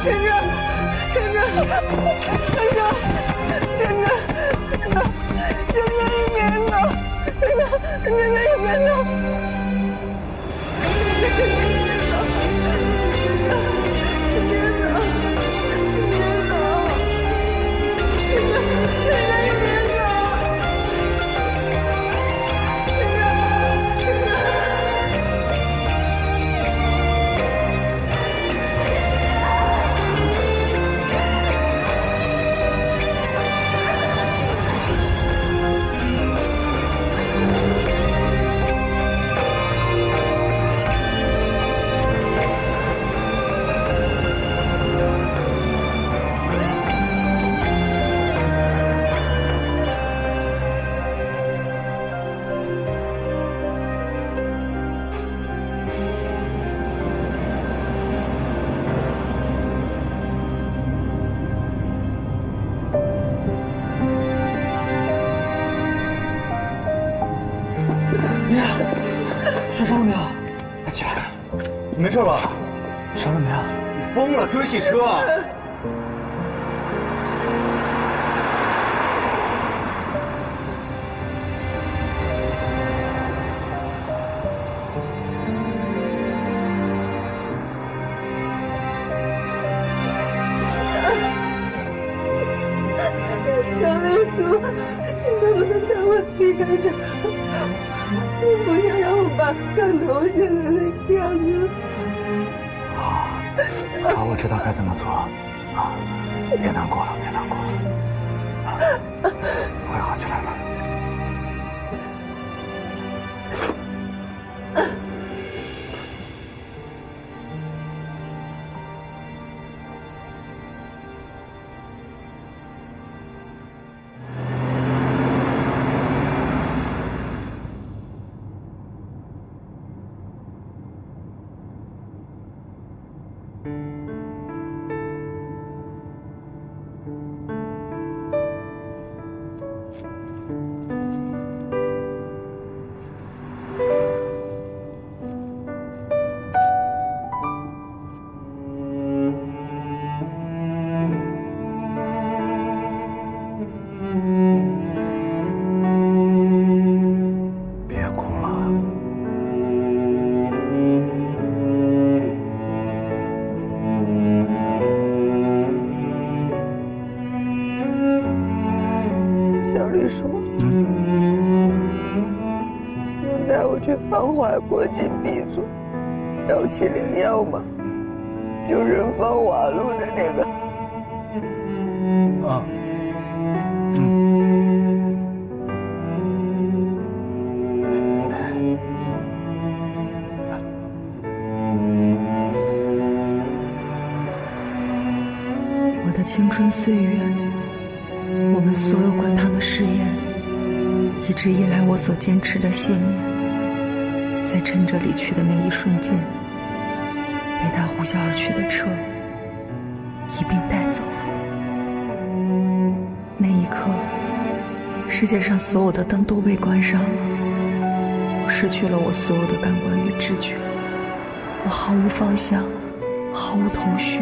晨晨，晨晨，晨晨，晨晨，晨晨，你别走，晨晨，晨晨，你别走，晨晨，你别走，你别走，你别走，晨晨，晨晨，你别走，晨晨，晨晨。受伤了没有？快起来！你没事吧？伤了没有？你疯了？追汽车啊！张秘书，你能不能带我离开这？你不要让我爸看到我现在的样子。好，好，我知道该怎么做。啊，别难过了，别难过了，会好起来的。能带我去芳华国际 B 组1701吗？就是芳华路的那个。啊，我的青春岁月，我们所有滚烫的誓言，一直以来我所坚持的信念，在趁着离去的那一瞬间，被他呼啸而去的车一并带走了。那一刻，世界上所有的灯都被关上了，我失去了我所有的感官与知觉，我毫无方向，毫无头绪，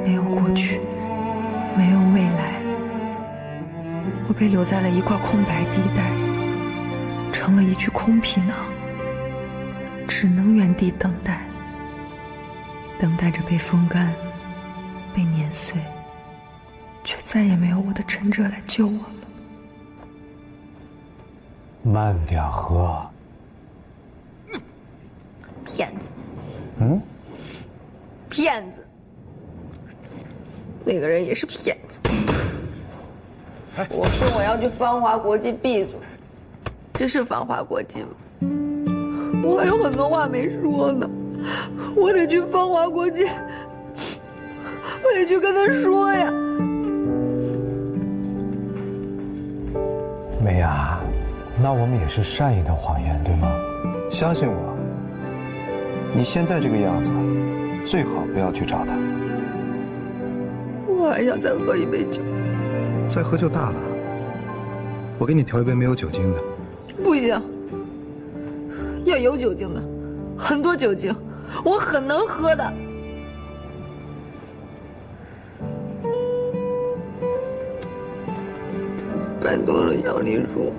没有过去，没有未来，我被留在了一块空白地带，成了一具空皮囊，只能原地等待，等待着被风干，被碾碎，却再也没有我的陈哲来救我了。慢点喝。骗子！骗子！那个人也是骗子。我说我要去芳华国际 B 组，这是芳华国际吗？我还有很多话没说呢，我得去芳华国际，我得去跟他说呀。美雅，那我们也是善意的谎言，对吗？相信我，你现在这个样子，最好不要去找他。我还想再喝一杯酒。再喝就大了。我给你调一杯没有酒精的。不行，要有酒精的，很多酒精，我很能喝的。拜托了，小丽叔。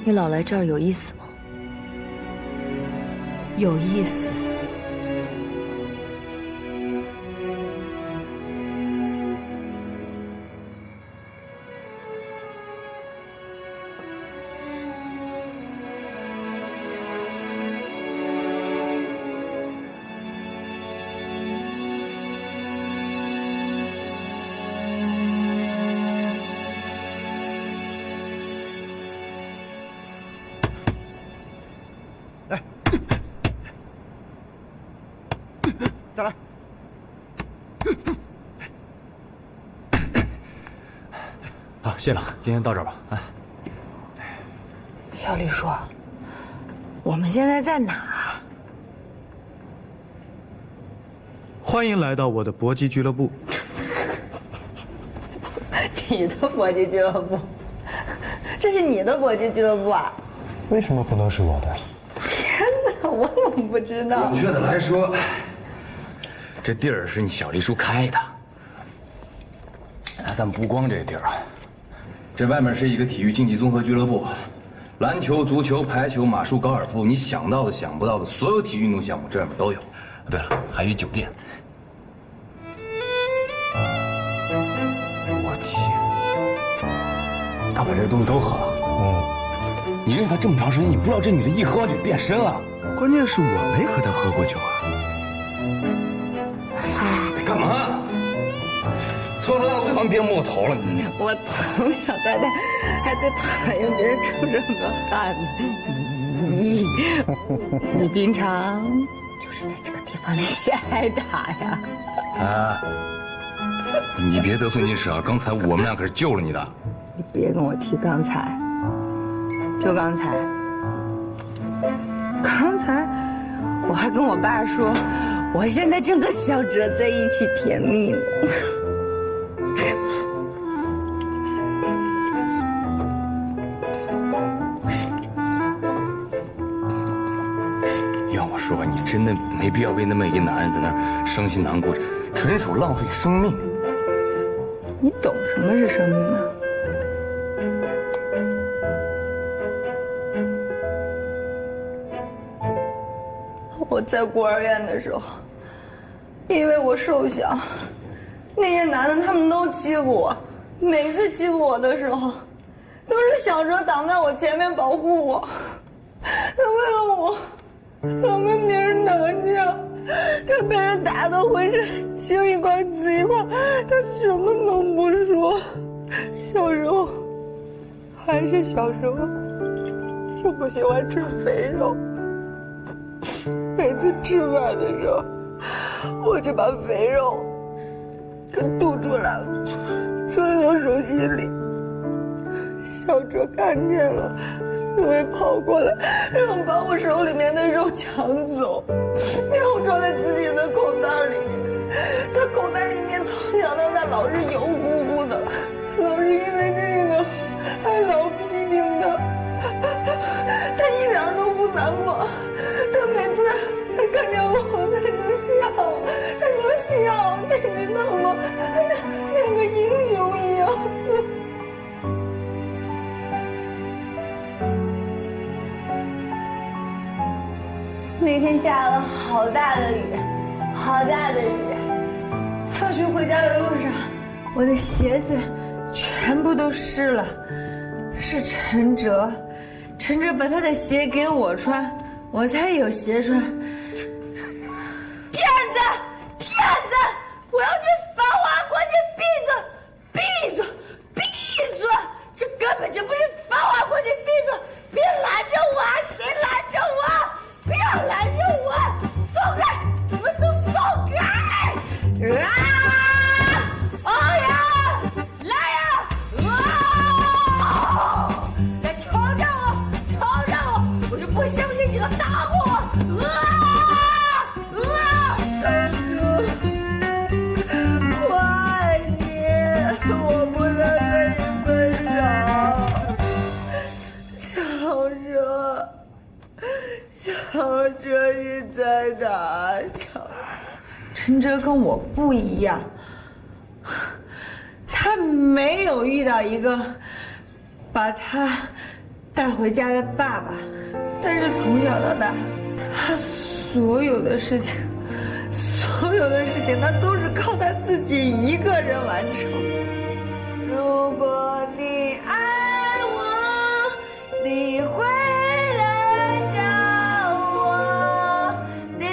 你老来这儿有意思吗？有意思。再来。好，谢了，今天到这儿吧。啊，小李叔，我们现在在哪儿？欢迎来到我的搏击俱乐部。你的搏击俱乐部？这是你的搏击俱乐部啊？为什么不能是我的？天哪，我怎么不知道？准确的来说，这地儿是你小丽叔开的。但不光这地儿，这外面是一个体育竞技综合俱乐部，篮球、足球、排球、马术、高尔夫，你想到的、想不到的所有体育运动项目这里面都有。对了，还有一酒店。我天，他把这些东西都喝了。你认识他这么长时间，你不知道这女的一喝完就变身了。关键是我没和他喝过酒啊。干嘛？从头到最好你别摸我头了，你。我从小到大还最讨厌别人出这么多汗呢。咦，你平常就是在这个地方练习挨打呀？啊！你别得寸进尺啊！刚才我们俩可是救了你的。你别跟我提刚才，就刚才，我还跟我爸说，我现在正跟小哲在一起甜蜜呢。要我说，你真的没必要为那么一个男人在那儿伤心难过，纯属浪费生命。你懂什么是生命吗？我在孤儿院的时候，因为我瘦小，那些男的他们都欺负我，每次欺负我的时候，都是小哲挡在我前面保护我。他为了我，老跟别人打架，他被人打得浑身青一块紫一块，他什么都不说。小时候，还是小时候，我不喜欢吃肥肉。每次吃饭的时候，我就把肥肉给吐出来了，存到手心里。小哲看见了，都会跑过来，然后把我手里面的肉抢走，然后装在自己的口袋里面。他口袋里面从小到大老是油乎乎的，老是因为这个还老批评他。他一点都不难过，他每次他看见我，他就笑，你知道吗？他像个英雄一样。那天下了好大的雨，好大的雨。放学回家的路上，我的鞋子全部都湿了。是陈哲把他的鞋给我穿，我才有鞋穿。骗子！我要去繁华国际！闭嘴！这根本就不是繁华国际！闭嘴！别拦着我！谁拦着我？不要拦着我！松开！你们都松开！啊！哎呀！来呀！啊！来挑战我！我就不相信你能打过我！我爱你，我不能跟你分手。小哲，你在哪？陈哲跟我不一样，他没有遇到一个把他带回家的爸爸，但是从小到大，他所有的事情，他都是靠他自己一个人完成。如果你爱我，你会来找我，你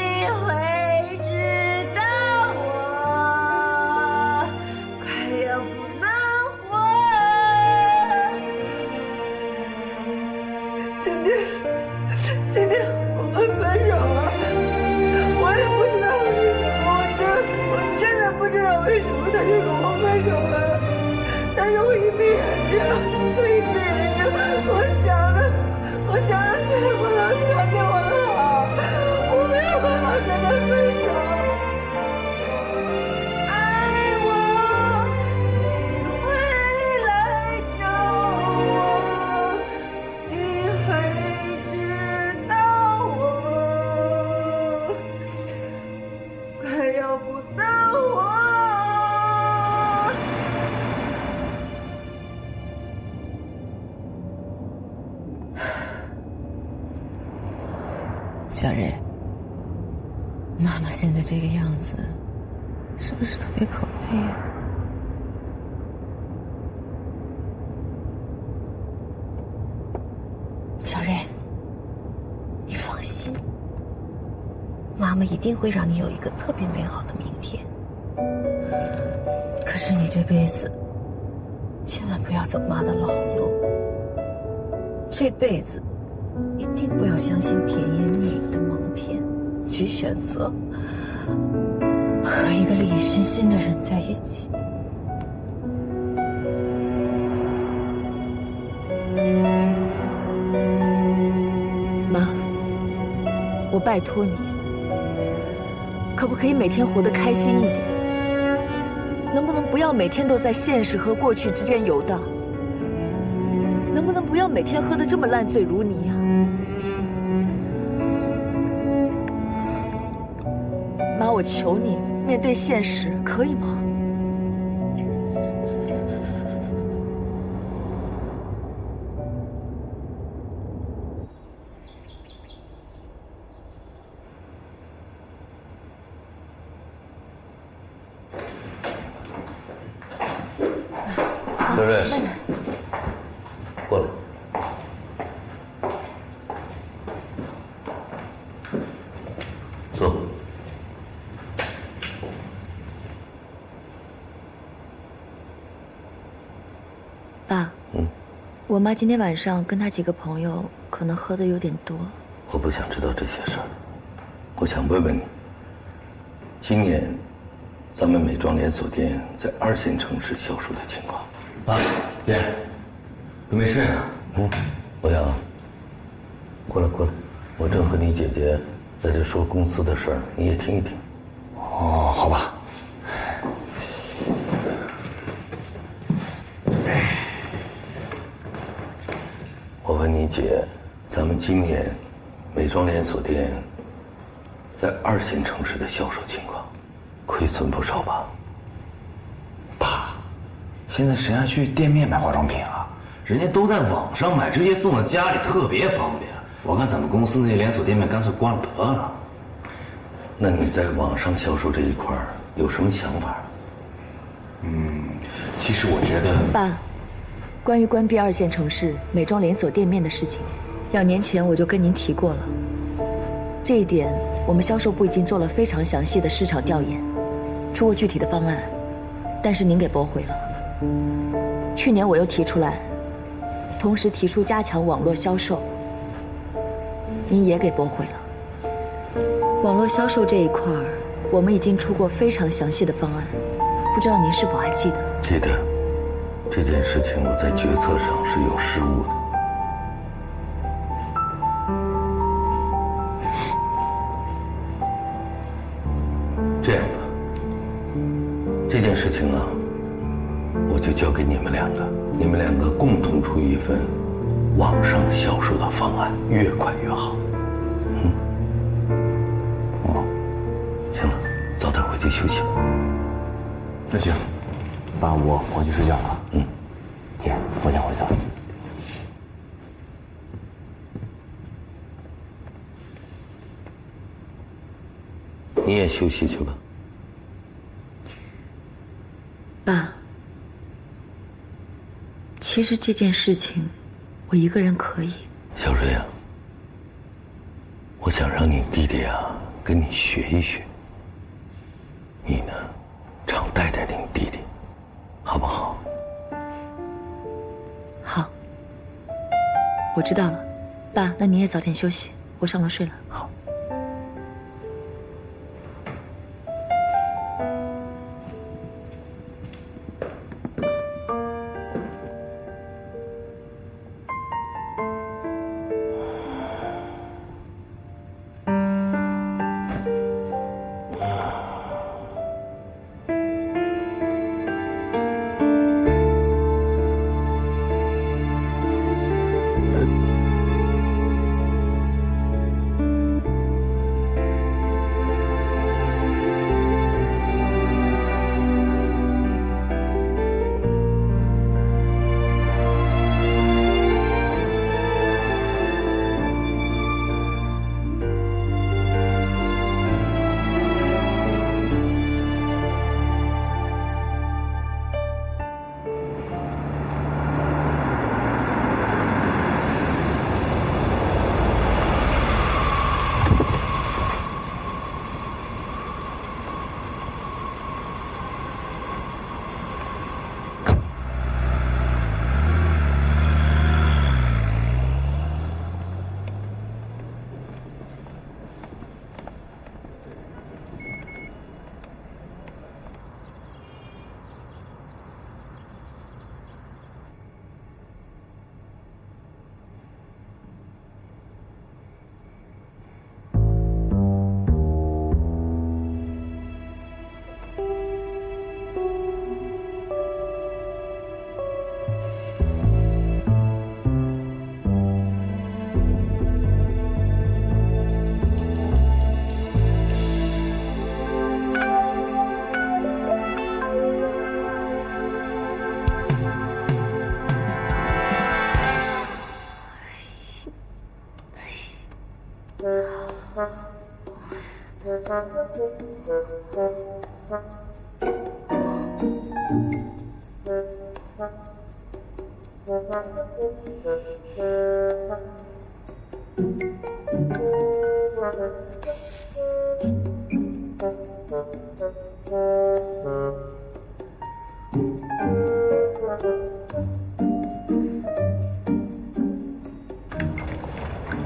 会知道我快要不能活。今天我们分手了，我也不知道为什么，我真的不知道为什么他就跟我分手了。但是我一闭眼睛，我想的全部都是他对我的好，我没有办法跟他分手。爱我，你会来找我，你会知道我快要不能活。小蕊，妈妈现在这个样子，是不是特别可悲呀？小蕊，你放心，妈妈一定会让你有一个特别美好的明天。可是你这辈子，千万不要走妈的老路，这辈子一定不要相信甜言蜜语的蒙骗，去选择和一个利益熏心的人在一起。妈，我拜托你，可不可以每天活得开心一点？能不能不要每天都在现实和过去之间游荡？能不能不要每天喝得这么烂醉如泥呀？妈，我求你，面对现实，可以吗？瑞瑞，过来。坐。爸，我妈今天晚上跟她几个朋友可能喝的有点多。我不想知道这些事儿，我想问问你，今年咱们美妆连锁店在2线城市销售的情况。爸，姐，都没睡呢。我想过来过来，我正和你姐姐在这说公司的事儿，你也听一听。哦，好吧。我问你姐，咱们今年美妆连锁店在2线城市的销售情况，亏损不少吧？爸，现在谁还去店面买化妆品啊？人家都在网上买，直接送到家里，特别方便。我看咱们公司那些连锁店面干脆关了得了。那你在网上销售这一块有什么想法？其实我觉得，爸，关于关闭2线城市美妆连锁店面的事情，2年前我就跟您提过了。这一点，我们销售部已经做了非常详细的市场调研，出过具体的方案，但是您给驳回了。去年我又提出来，同时提出加强网络销售，您也给驳回了。网络销售这一块儿，我们已经出过非常详细的方案，不知道您是否还记得？记得，这件事情我在决策上是有失误的。这样吧，这件事情啊，我就交给你们两个，你们两个共同出一份网上销售的方案，越快越好。行了，早点回去休息吧。那行，爸，我回去睡觉了。姐，我先回去了。你也休息去吧。爸，其实这件事情，我一个人可以。小瑞啊，我想让你弟弟啊跟你学一学，你呢，常带带你弟弟，好不好？好，我知道了。爸，那你也早点休息，我上楼睡了。好。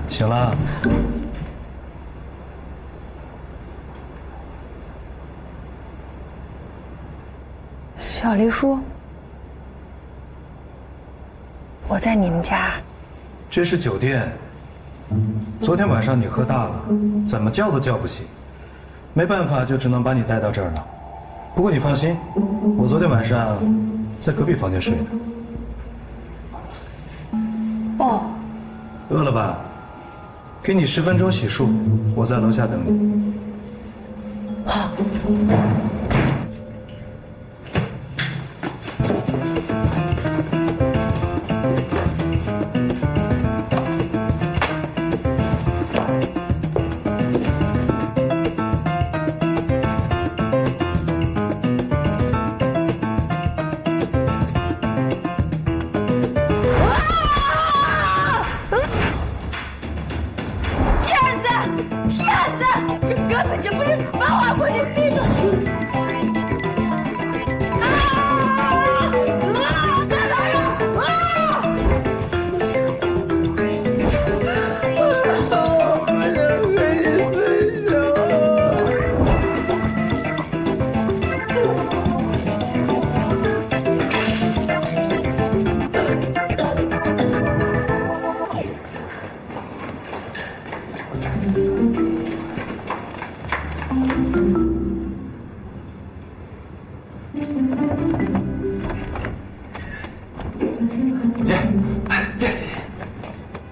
醒了。小黎叔，我在你们家。这是酒店，昨天晚上你喝大了，怎么叫都叫不醒，没办法，就只能把你带到这儿了。不过你放心，我昨天晚上在隔壁房间睡的。哦，饿了吧？给你10分钟洗漱，我在楼下等你。好。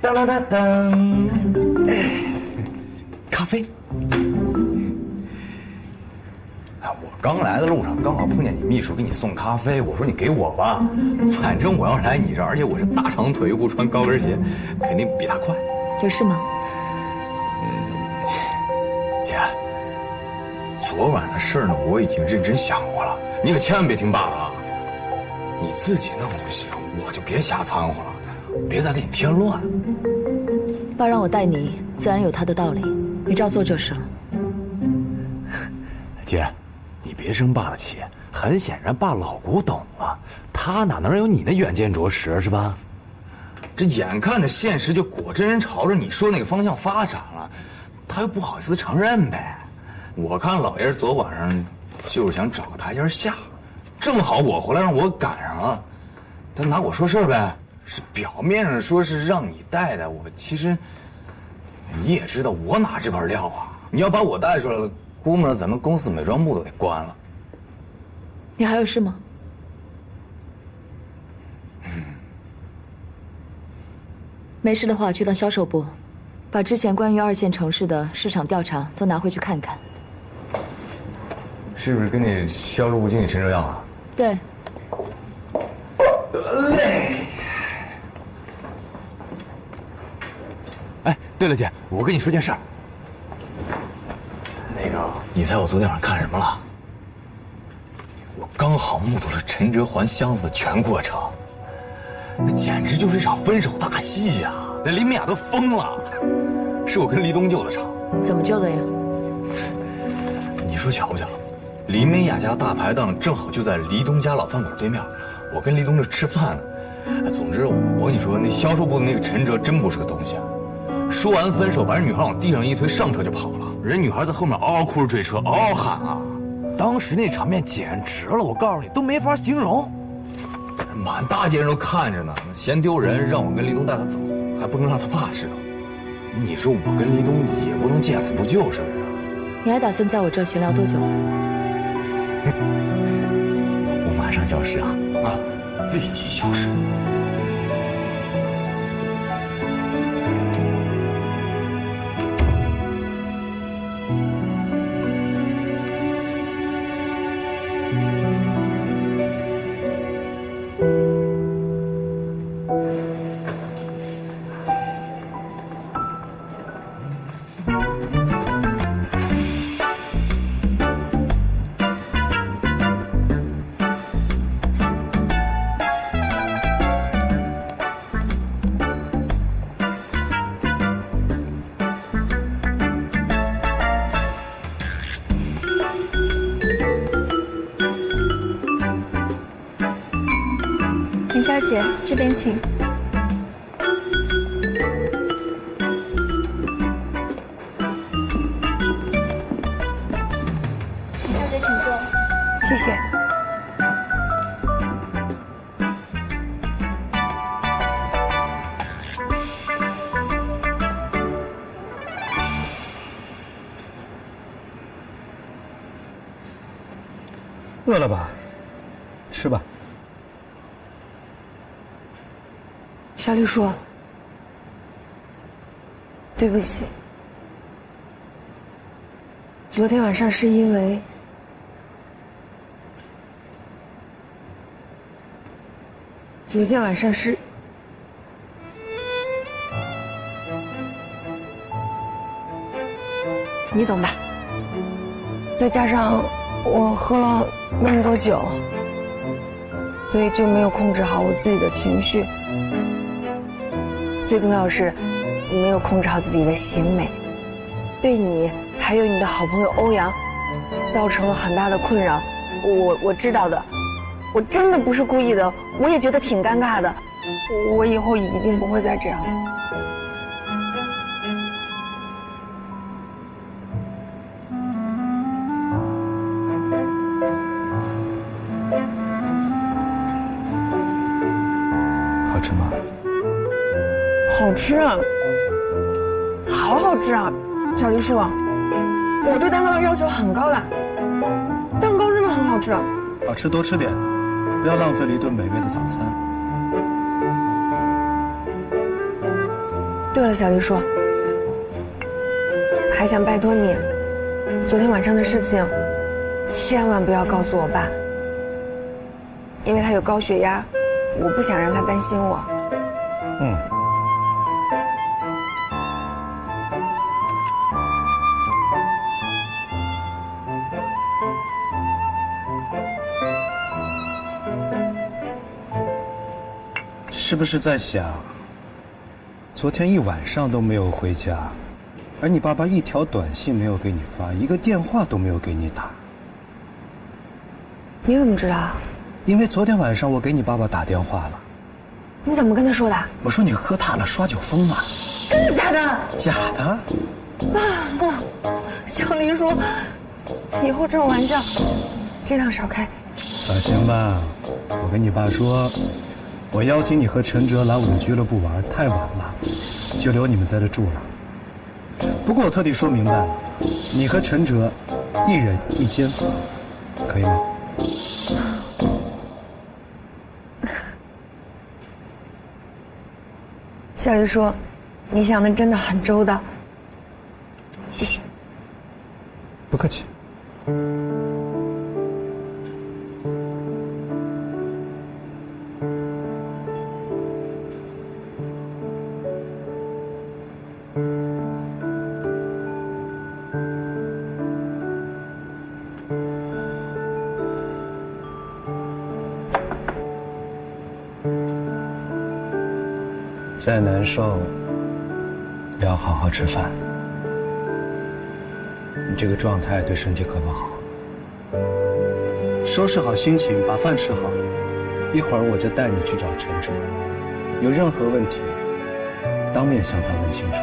当当当当，咖啡。我刚来的路上刚好碰见你秘书给你送咖啡，我说你给我吧，反正我要来你这儿，而且我是大长腿，又不穿高跟鞋，肯定比他快。有事吗？姐，昨晚的事呢，我已经认真想过了，你可千万别听爸的啊！你自己弄就行，我就别瞎掺和了，别再给你添乱。爸让我带你，自然有他的道理，你照做就是了。姐，你别生爸的气，很显然爸老古董了，他哪能有你那远见卓识是吧？这眼看着现实就果真朝着你说那个方向发展了，他又不好意思承认呗。我看老爷昨晚上就是想找个台阶下，正好我回来让我赶上了，他拿我说事儿呗。是表面上说是让你带的，我其实你也知道我哪这块料啊！你要把我带出来了，估摸着咱们公司美妆部都得关了。你还有事吗？没事的话，去趟销售部，把之前关于2线城市的市场调查都拿回去看看。是不是跟你销售部经理陈哲要啊？对。得嘞。哎，对了，姐，我跟你说件事儿。那个，你猜我昨天晚上看什么了？我刚好目睹了陈哲还箱子的全过程，那简直就是一场分手大戏呀！那林美雅都疯了，是我跟黎东救的场。怎么救的呀？你说巧不巧？林美雅家大排档正好就在黎东家老饭馆对面，我跟黎东这吃饭呢。总之，我跟你说，那销售部的那个陈哲真不是个东西啊！说完分手，把人女孩往地上一推，上车就跑了。人女孩在后面嗷嗷哭着追车，嗷嗷喊啊！当时那场面简直了，我告诉你都没法形容。满大街人都看着呢，嫌丢人，让我跟黎东带他走，还不能让他爸知道。你说我跟黎东也不能见死不救，是不是？你还打算在我这儿闲聊多久？我马上消失啊！立即消失。林小姐，这边请。林小姐，请坐。谢谢。饿了吧？吃吧。小李叔，对不起，昨天晚上是因为你懂吧？再加上我喝了那么多酒，所以就没有控制好我自己的情绪。最重要的是，没有控制好自己的行为，对你还有你的好朋友欧阳，造成了很大的困扰。我知道的，我真的不是故意的，我也觉得挺尴尬的。我以后一定不会再这样。好吃吗？好吃啊，好好吃啊！小黎叔，我对蛋糕的要求很高的，蛋糕真的很好吃。好吃多吃点，不要浪费了一顿美味的早餐。对了，小黎叔，还想拜托你，昨天晚上的事情，千万不要告诉我爸，因为他有高血压，我不想让他担心我。是不是在想，昨天一晚上都没有回家，而你爸爸一条短信没有给你发，一个电话都没有给你打？你怎么知道？因为昨天晚上我给你爸爸打电话了。你怎么跟他说的？我说你喝大了，耍酒疯了。真的假的？假的。小黎叔，以后这种玩笑尽量少开。放心吧，我跟你爸说，我邀请你和陈哲来我的俱乐部玩，太晚了，就留你们在这住了。不过我特地说明白了，你和陈哲一人一间房，可以吗？小黎叔，你想的真的很周到，谢谢。不客气。再难受，也要好好吃饭。你这个状态对身体可不好。收拾好心情，把饭吃好，一会儿我就带你去找陈哲，有任何问题，当面向他问清楚。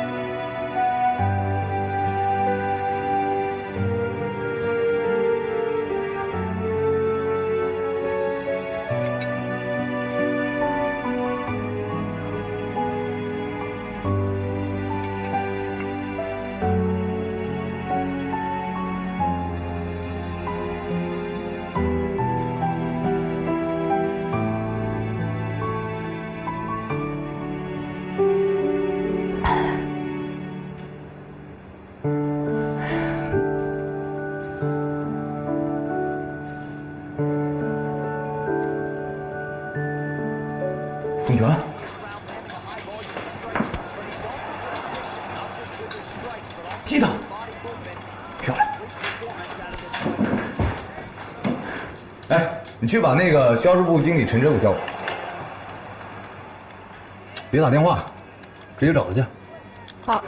董泉，记得，漂亮。哎，你去把那个销售部经理陈哲给我叫过来，别打电话，直接找他去。好。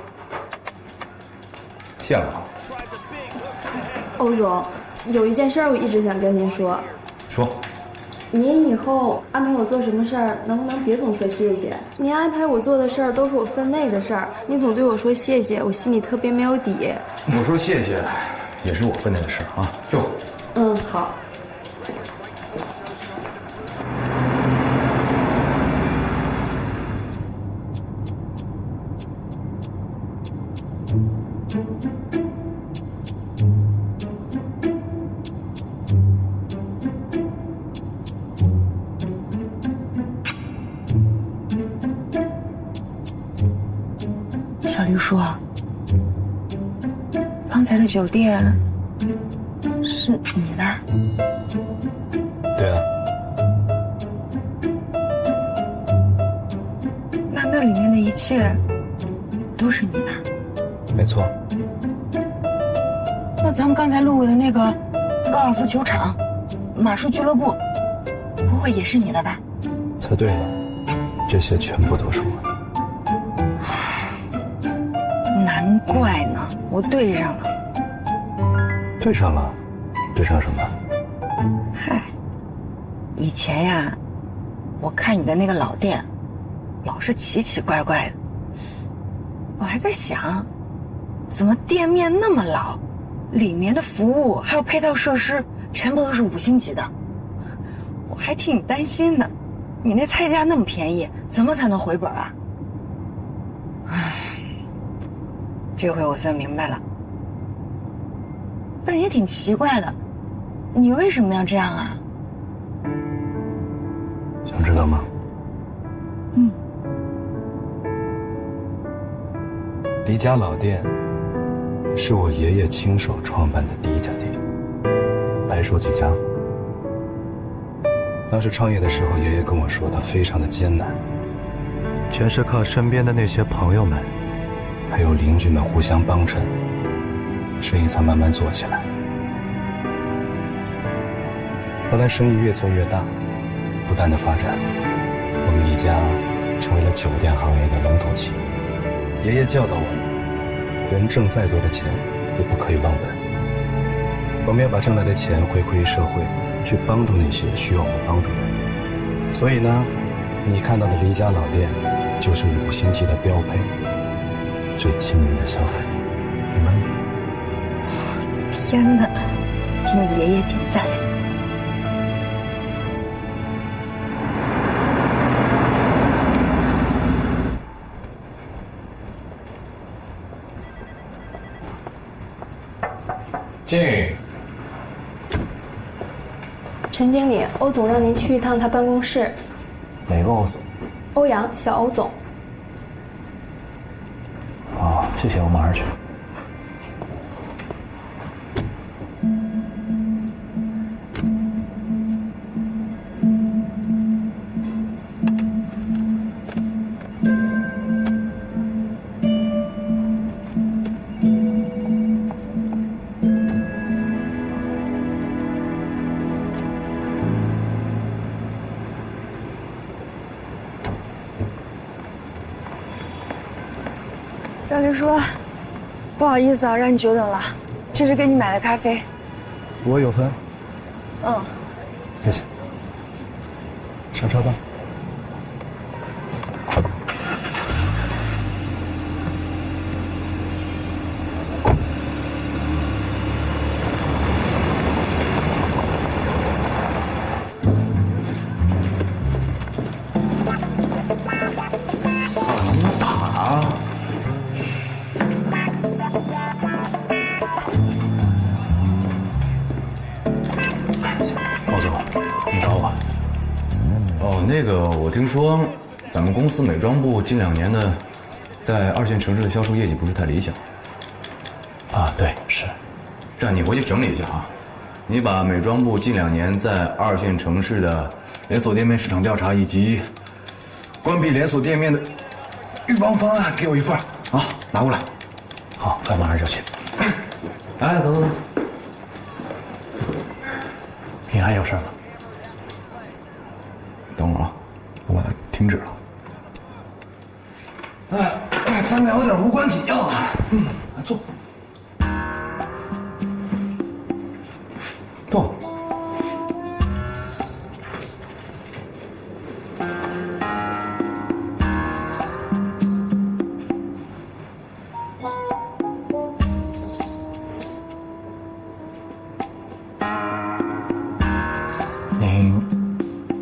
谢了啊。欧总，有一件事我一直想跟您说。说。您以后安排我做什么事儿，能不能别总说谢谢？您安排我做的事儿都是我分内的事儿，您总对我说谢谢，我心里特别没有底。我说谢谢，也是我分内的事儿啊，就。嗯，好。小黎叔，刚才的酒店是你的？对啊，那里面的一切都是你的？没错。那咱们刚才路过的那个高尔夫球场、马术俱乐部，不会也是你的吧？猜对了，这些全部都是我的。难怪呢，我对上了。对上了？对上什么？嗨，以前呀，我看你的那个老店，老是奇奇怪怪的。我还在想，怎么店面那么老，里面的服务还有配套设施全部都是5星级的？我还挺担心的，你那菜价那么便宜，怎么才能回本啊？唉，这回我算明白了。但也挺奇怪的，你为什么要这样啊？想知道吗？黎家老店是我爷爷亲手创办的第一家店，白手起家。当时创业的时候，爷爷跟我说他非常的艰难，全是靠身边的那些朋友们还有邻居们互相帮衬，生意才慢慢做起来。后来生意越做越大，不断的发展，我们黎家成为了酒店行业的龙头企业。爷爷教导我们，人挣再多的钱也不可以忘本，我们要把挣来的钱回馈于社会，去帮助那些需要我们帮助的人。所以呢，你看到的黎家老店就是5星级的标配，最亲民的消费，明白吗？天哪，给你爷爷点赞！进。陈经理，欧总让您去一趟他办公室。哪个欧总？欧阳，小欧总。哦，谢谢，我马上去。小黎叔，不好意思啊，让你久等了，这是给你买的咖啡。我有分。谢谢。上车吧。毛总，你找我？哦，那个我听说，咱们公司美妆部近2年呢，在2线城市的销售业绩不是太理想。啊，对，是。这样你回去整理一下啊，你把美妆部近2年在2线城市的连锁店面市场调查以及关闭连锁店面的预防方案给我一份啊，拿过来。好，我马上就去。哎，等等。你还有事吗？等会儿啊，我把它停止了。咱们聊点无关紧要的。来坐。坐。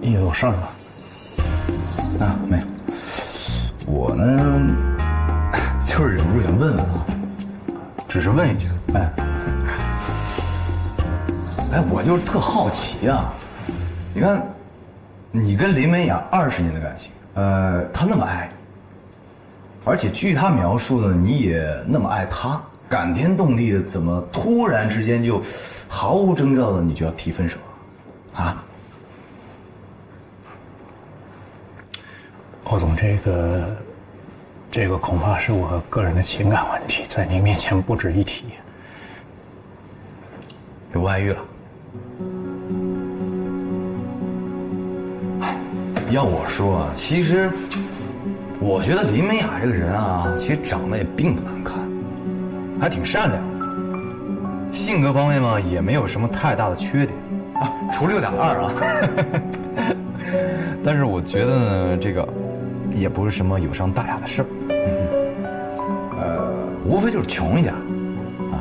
您有事儿吗？啊，没有。我呢，就是忍不住想问问啊，只是问一句。我就是特好奇啊。你看，你跟林文雅20年的感情，她那么爱而且据他描述的，你也那么爱他，感天动地的，怎么突然之间就毫无征兆的你就要提分手啊？欧总，这个恐怕是我个人的情感问题，在您面前不值一提。有外遇了？要我说啊，其实我觉得林美雅这个人啊，其实长得也并不难看，还挺善良的，性格方面嘛也没有什么太大的缺点啊，除了有点二啊。但是我觉得呢，这个也不是什么有伤大雅的事儿，无非就是穷一点啊。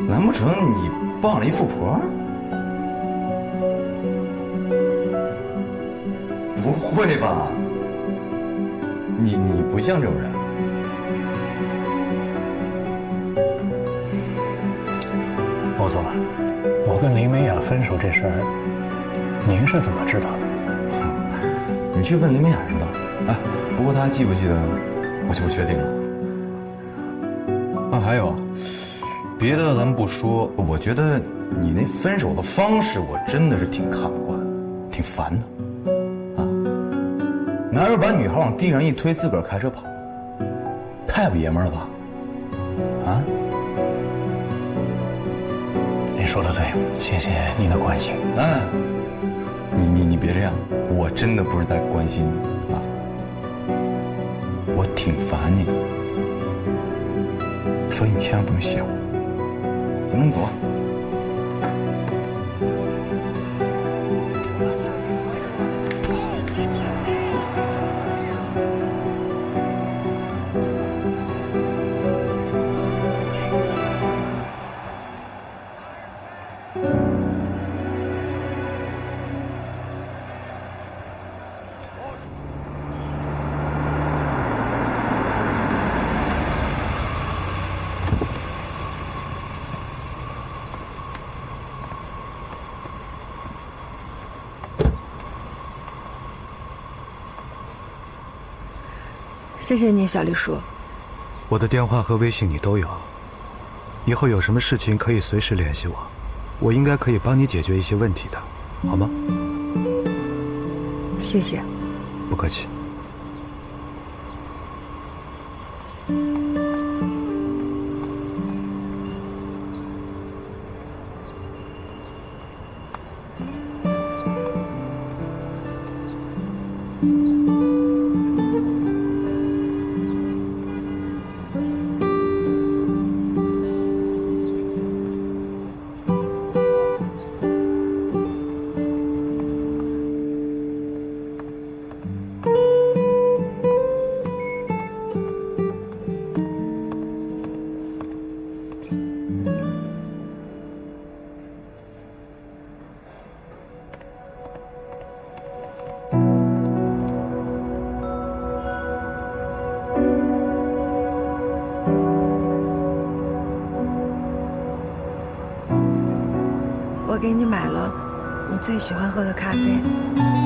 难不成你傍了一富婆？不会吧？你不像这种人。欧总，我跟林美雅分手这事儿，您是怎么知道的？你去问林美雅知道。哎，不过她还记不记得，我就不确定了。啊，还有，别的咱们不说，我觉得你那分手的方式，我真的是挺看不惯，挺烦的。哪有把女孩往地上一推，自个儿开车跑？太不爷们儿了吧？啊？您说的对，谢谢您的关心。哎，你别这样，我真的不是在关心你啊，我挺烦你的，所以你千万不用谢我。行了，你走啊。谢谢你，小丽叔。我的电话和微信你都有，以后有什么事情可以随时联系我，我应该可以帮你解决一些问题的，好吗？谢谢。不客气。我给你买了你最喜欢喝的咖啡。